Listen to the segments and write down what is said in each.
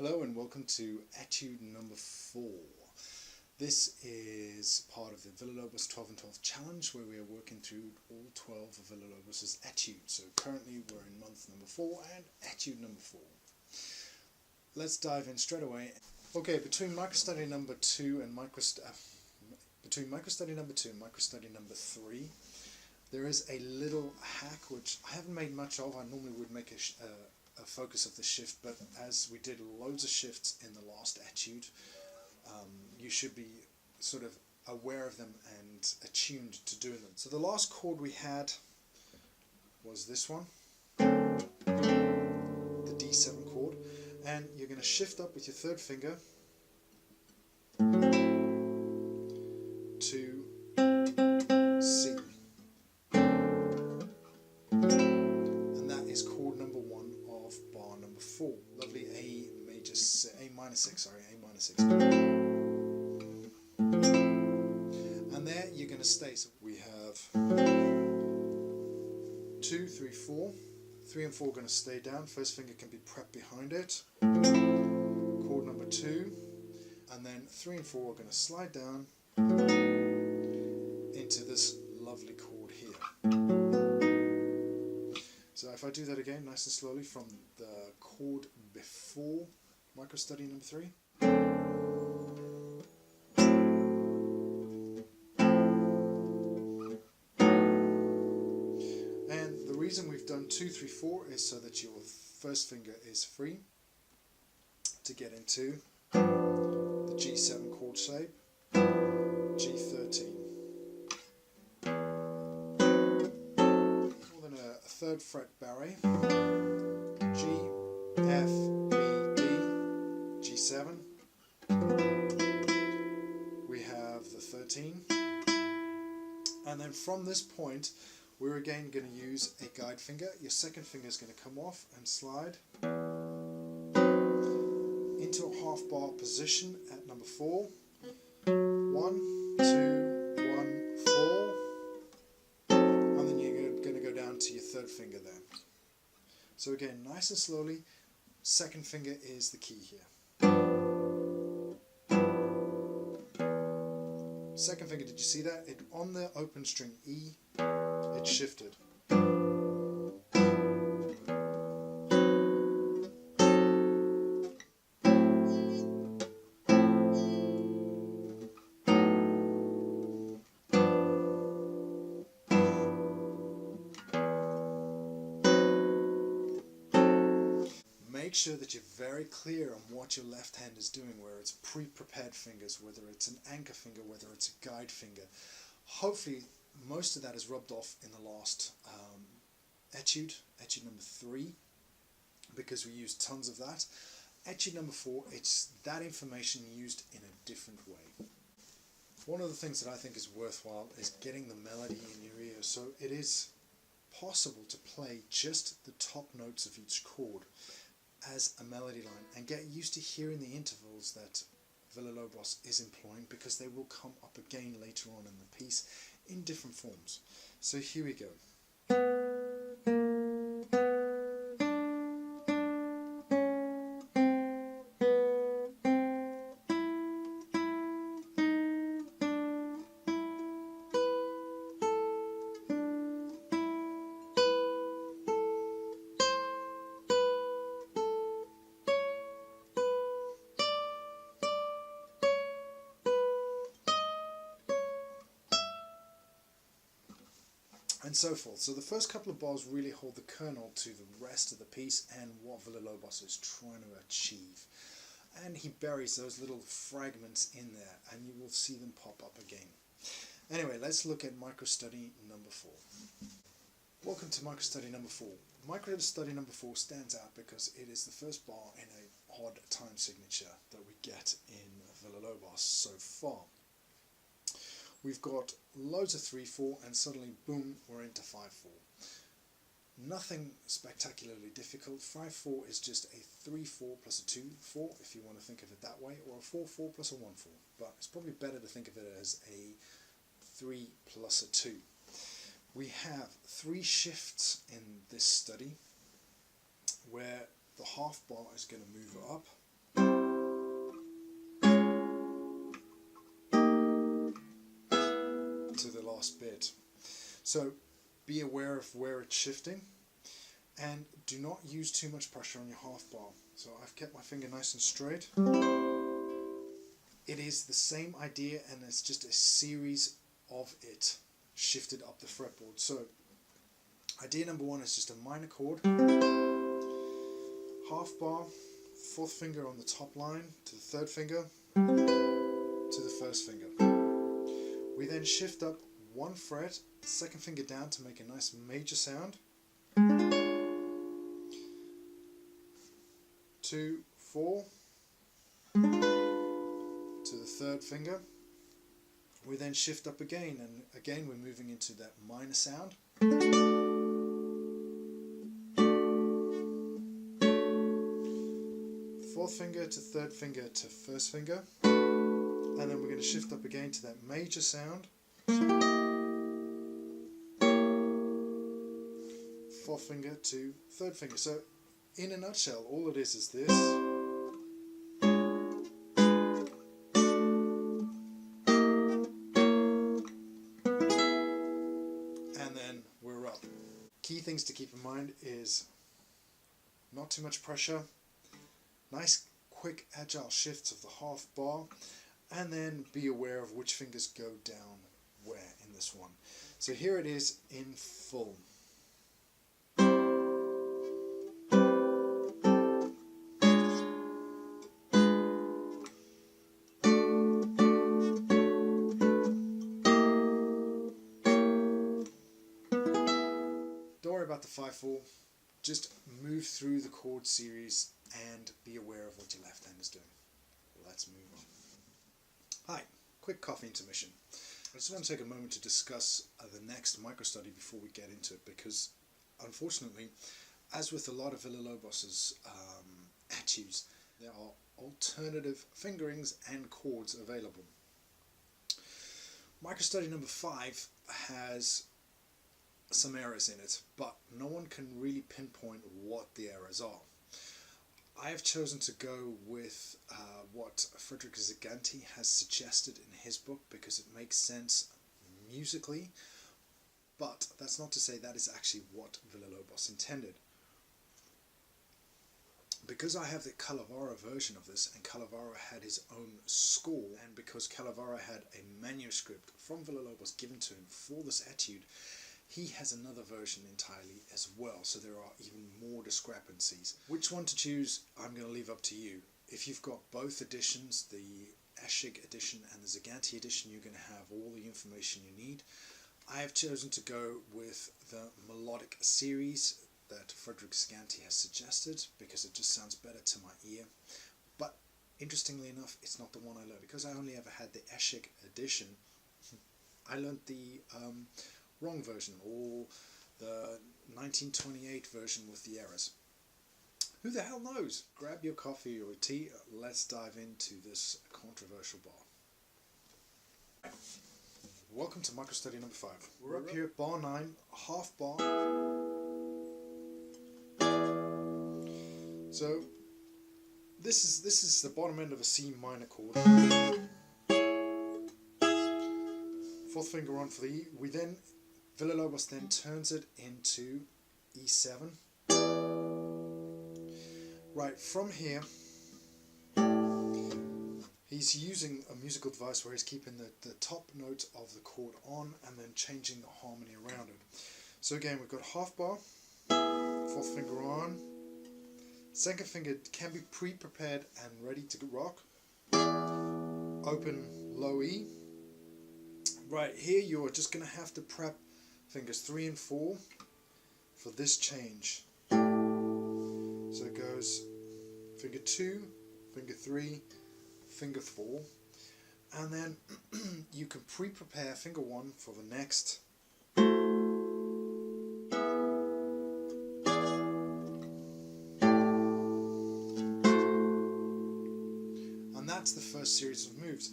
Hello and welcome to Etude number 4. This is part of the Villa-Lobos 12 and 12 challenge where we are working through all 12 of Villa-Lobos' etudes. So currently we're in month number 4 and etude number 4. Let's dive in straight away. Okay, between microstudy number 2 and microstudy number 3, there is a little hack which I haven't made much of. I normally would make a focus of the shift, but as we did loads of shifts in the last etude, you should be sort of aware of them and attuned to doing them. So the last chord we had was this one, the D7 chord, and you're going to shift up with your third finger to C. And that is chord number 1 of bar number 4. Lovely A minor 6. And there you're going to stay. So we have 2, 3, 4. 3 and 4 are going to stay down. First finger can be prepped behind it. Chord number 2. And then 3 and 4 are going to slide down into this lovely chord here. So if I do that again nice and slowly from the chord before microstudy number 3. And the reason we've done 2, 3, 4 is so that your first finger is free to get into the G7 chord shape, G13. More than a third fret barre, G, F, B, D, G7. We have the 13. And then from this point, we're again going to use a guide finger. Your second finger is going to come off and slide into a half bar position at number 4. 1, 2, 1, 4. And then you're going to go down to your third finger there. So again, nice and slowly, second finger is the key here. Second finger, did you see that? It on the open string E, it shifted. Make sure that you're very clear on what your left hand is doing, whether it's pre-prepared fingers, whether it's an anchor finger, whether it's a guide finger. Hopefully most of that is rubbed off in the last etude number 3, because we used tons of that. Etude number 4, it's that information used in a different way. One of the things that I think is worthwhile is getting the melody in your ear, so it is possible to play just the top notes of each chord as a melody line and get used to hearing the intervals that Villa-Lobos is employing, because they will come up again later on in the piece in different forms. So here we go. And so forth. So the first couple of bars really hold the kernel to the rest of the piece and what Villa-Lobos is trying to achieve. And he buries those little fragments in there and you will see them pop up again. Anyway, let's look at microstudy number 4. Welcome to microstudy number 4. Microstudy number 4 stands out because it is the first bar in an odd time signature that we get in Villa-Lobos so far. We've got loads of 3/4 and suddenly boom, we're into 5/4. Nothing spectacularly difficult. 5/4 is just a 3/4 plus a 2/4 if you want to think of it that way, or a 4/4 plus a 1/4, but it's probably better to think of it as a 3 plus a 2. We have 3 shifts in this study where the half bar is going to move up into the last bit. So be aware of where it's shifting, and do not use too much pressure on your half bar. So I've kept my finger nice and straight. It is the same idea, and it's just a series of it shifted up the fretboard. So idea number one is just a minor chord, half bar, fourth finger on the top line to the third finger to the first finger. We then shift up one fret, second finger down to make a nice major sound. 2, 4 to the third finger. We then shift up again, and again we're moving into that minor sound. Fourth finger to third finger to first finger, and then we're going to shift up again to that major sound. Fourth finger to third finger. So in a nutshell, all it is this. And then we're up. Key things to keep in mind is not too much pressure, nice quick agile shifts of the half bar, and then be aware of which fingers go down where in this one. So here it is in full. Don't worry about the 5/4, just move through the chord series and be aware of what your left hand is doing. Let's move on. Hi, quick coffee intermission. I just want to take a moment to discuss the next micro-study before we get into it, because unfortunately, as with a lot of Villa-Lobos' etudes, there are alternative fingerings and chords available. Micro-study number 5 has some errors in it, but no one can really pinpoint what the errors are. I have chosen to go with what Frederick Zaganti has suggested in his book because it makes sense musically, but that's not to say that is actually what Villa-Lobos intended. Because I have the Calavara version of this, and Calavara had his own score, and because Calavara had a manuscript from Villa-Lobos given to him for this etude, he has another version entirely as well, so there are even more discrepancies. Which one to choose, I'm going to leave up to you. If you've got both editions, the Eschig edition and the Zaganti edition, you're going to have all the information you need. I have chosen to go with the melodic series that Frederick Zaganti has suggested because it just sounds better to my ear. But interestingly enough, it's not the one I learned. Because I only ever had the Eschig edition, I learned the wrong version, or the 1928 version with the errors. Who the hell knows? Grab your coffee or tea, let's dive into this controversial bar. Welcome to micro-study number 5. We're up here at bar 9, half bar. So this is the bottom end of a C minor chord. Fourth finger on for the E. Villa-Lobos then turns it into E7. Right, from here, he's using a musical device where he's keeping the top note of the chord on and then changing the harmony around it. So again, we've got half bar, fourth finger on, second finger can be pre-prepared and ready to rock, open low E. Right, here you're just going to have to prep fingers 3 and 4 for this change. So it goes finger 2, finger 3, finger 4, and then you can pre-prepare finger 1 for the next. And that's the first series of moves.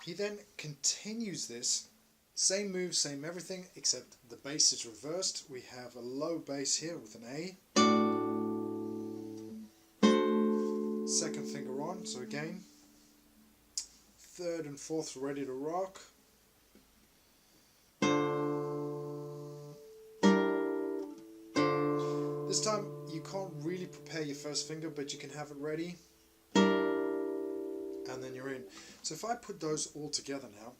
He then continues this, same move, same everything, except the bass is reversed. We have a low bass here with an A. Second finger on, so again, third and fourth ready to rock. This time you can't really prepare your first finger, but you can have it ready, and then you're in. So if I put those all together now,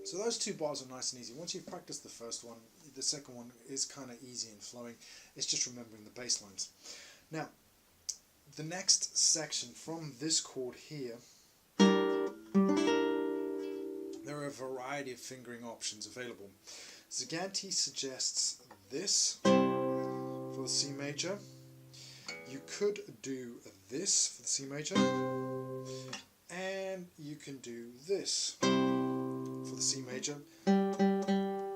so those two bars are nice and easy. Once you've practiced the first one, the second one is kind of easy and flowing. It's just remembering the bass lines. Now, the next section from this chord here, there are a variety of fingering options available. Zigante suggests this for the C major. You could do this for the C major, and you can do this for the C major.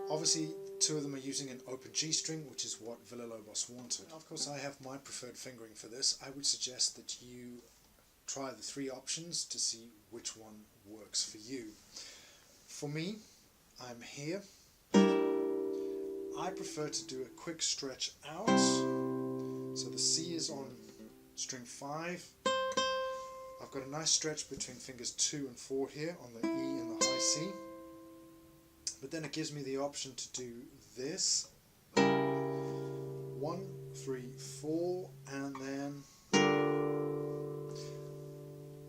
Obviously, two of them are using an open G string, which is what Villa-Lobos wanted. Of course, I have my preferred fingering for this. I would suggest that you try the three options to see which one works for you. For me, I'm here. I prefer to do a quick stretch out. So the C is on string 5. I've got a nice stretch between fingers 2 and 4 here on the E and the high C. But then it gives me the option to do this. 1, 3, 4, and then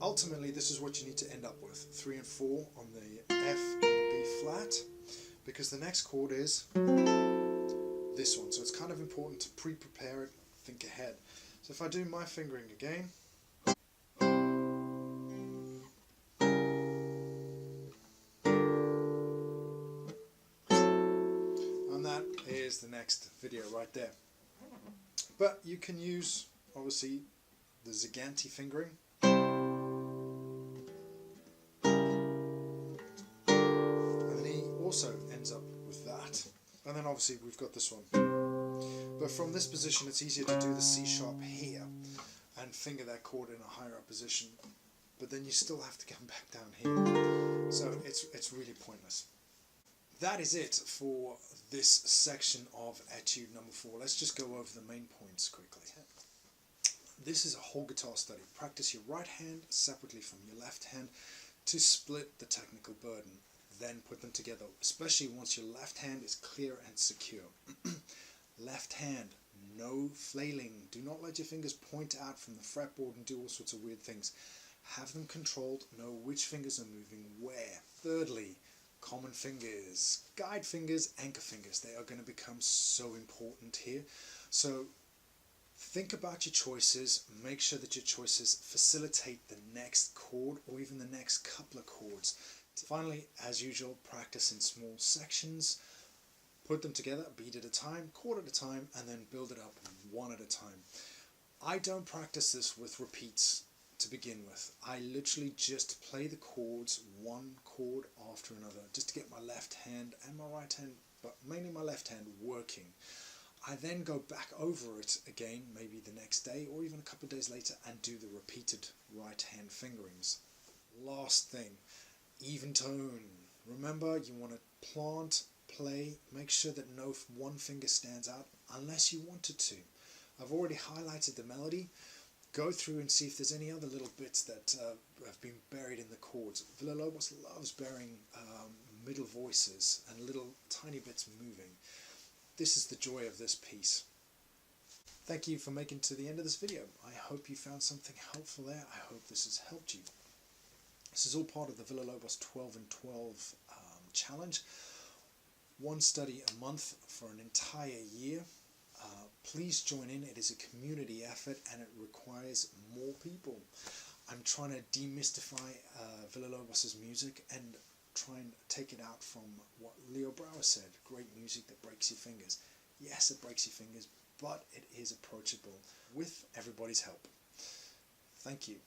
ultimately this is what you need to end up with. 3 and 4 on the F and the B flat, because the next chord is this one. So it's kind of important to pre-prepare it, think ahead. So if I do my fingering again, is the next video right there. But you can use obviously the Zigante fingering, and then he also ends up with that. And then obviously we've got this one. But from this position it's easier to do the C sharp here and finger that chord in a higher up position, but then you still have to come back down here. So it's really pointless. That is it for this section of Etude number 4. Let's just go over the main points quickly. This is a whole guitar study. Practice your right hand separately from your left hand to split the technical burden. Then put them together, especially once your left hand is clear and secure. Left hand, no flailing. Do not let your fingers point out from the fretboard and do all sorts of weird things. Have them controlled, know which fingers are moving where. Thirdly, common fingers, guide fingers, anchor fingers. They are going to become so important here. So think about your choices. Make sure that your choices facilitate the next chord or even the next couple of chords. Finally, as usual, practice in small sections. Put them together, a beat at a time, chord at a time, and then build it up one at a time. I don't practice this with repeats to begin with. I literally just play the chords one chord after another just to get my left hand and my right hand, but mainly my left hand, working. I then go back over it again, maybe the next day or even a couple of days later, and do the repeated right hand fingerings. Last thing, even tone. Remember, you want to plant, play, make sure that no one finger stands out unless you wanted to. I've already highlighted the melody. Go through and see if there's any other little bits that have been buried in the chords. Villa-Lobos loves burying middle voices and little tiny bits moving. This is the joy of this piece. Thank you for making it to the end of this video. I hope you found something helpful there. I hope this has helped you. This is all part of the Villa-Lobos 12 and 12 challenge. One study a month for an entire year. Please join in. It is a community effort and it requires more people. I'm trying to demystify Villa-Lobos' music and try and take it out from what Leo Brouwer said, great music that breaks your fingers. Yes, it breaks your fingers, but it is approachable with everybody's help. Thank you.